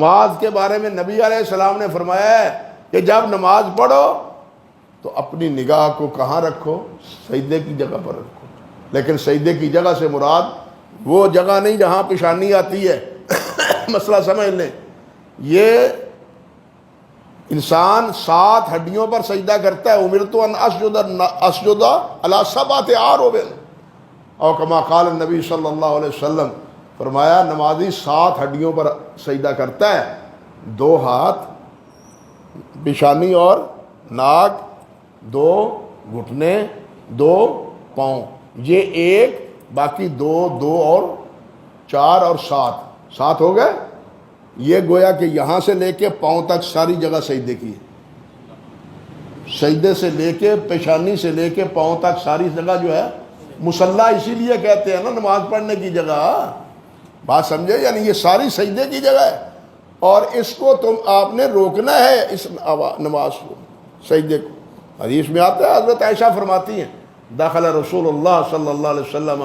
نماز کے بارے میں نبی علیہ السلام نے فرمایا ہے کہ جب نماز پڑھو تو اپنی نگاہ کو کہاں رکھو؟ سجدے کی جگہ پر رکھو. لیکن سجدے کی جگہ سے مراد وہ جگہ نہیں جہاں پیشانی آتی ہے. مسئلہ سمجھ لیں، یہ انسان 7 ہڈیوں پر سجدہ کرتا ہے. امرت ان اسجد علی 7 اعرب او کما قال النبی صلی اللہ علیہ وسلم. فرمایا نمازی 7 ہڈیوں پر سجدہ کرتا ہے، 2 ہاتھ، پیشانی اور ناک، 2 گھٹنے، 2 پاؤں، یہ ایک، باقی 2 اور 4 اور 7 ہو گئے. یہ گویا کہ یہاں سے لے کے پاؤں تک ساری جگہ سجدے کی ہے. سجدے سے لے کے پیشانی سے لے کے پاؤں تک ساری جگہ جو ہے مصلی اسی لیے کہتے ہیں نا نماز پڑھنے کی جگہ. بات سمجھے؟ یعنی یہ ساری سجدے کی جگہ ہے اور اس کو آپ نے روکنا ہے، اس نماز کو، سجدے کو. حدیث میں آتا ہے، حضرت عائشہ فرماتی ہیں داخل رسول اللہ صلی اللہ علیہ وسلم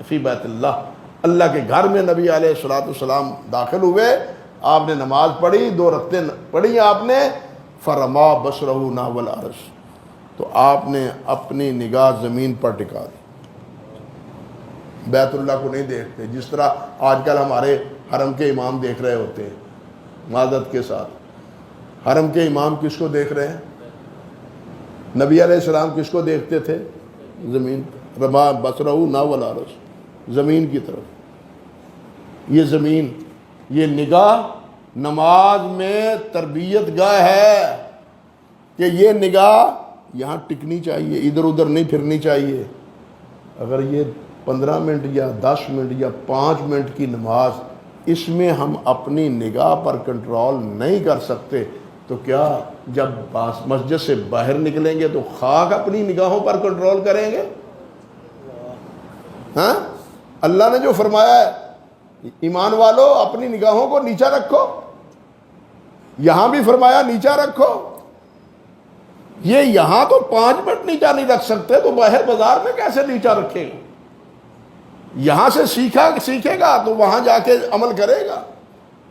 فی بیت اللہ. اللہ کے گھر میں نبی علیہ الصلوۃ والسلام داخل ہوئے، آپ نے نماز پڑھی، 2 رکعتیں پڑھی آپ نے. فرما بصرہ نحو العرش، تو آپ نے اپنی نگاہ زمین پر ٹکا دی. بیت اللہ کو نہیں دیکھتے جس طرح آج کل ہمارے حرم کے امام دیکھ رہے ہوتے ہیں. معذرت کے ساتھ، حرم کے امام کس کو دیکھ رہے ہیں؟ نبی علیہ السلام کس کو دیکھتے تھے؟ زمین. رما بصرہ نحو العرش، زمین کی طرف. یہ زمین، یہ نگاہ نماز میں تربیت گاہ ہے کہ یہ نگاہ یہاں ٹکنی چاہیے، ادھر ادھر نہیں پھرنی چاہیے. اگر یہ 15 منٹ یا 10 منٹ یا 5 منٹ کی نماز، اس میں ہم اپنی نگاہ پر کنٹرول نہیں کر سکتے تو کیا جب مسجد سے باہر نکلیں گے تو خاک اپنی نگاہوں پر کنٹرول کریں گے؟ ہاں، اللہ نے جو فرمایا ہے ایمان والو اپنی نگاہوں کو نیچا رکھو، یہاں بھی فرمایا نیچا رکھو. یہ یہاں تو 5 منٹ نیچا نہیں رکھ سکتے تو باہر بازار میں کیسے نیچا رکھے گا؟ یہاں سے سیکھے گا تو وہاں جا کے عمل کرے گا.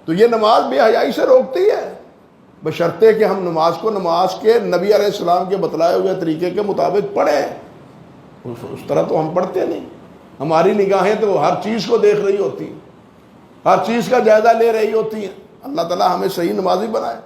تو یہ نماز بے حیائی سے روکتی ہے، بشرطے کہ ہم نماز کو نماز کے نبی علیہ السلام کے بتلائے ہوئے طریقے کے مطابق پڑھیں. اس طرح تو ہم پڑھتے نہیں. ہماری نگاہیں تو ہر چیز کو دیکھ رہی ہوتی ہیں، ہر چیز کا جائزہ لے رہی ہوتی ہیں. اللہ تعالی ہمیں صحیح نمازی بنائے.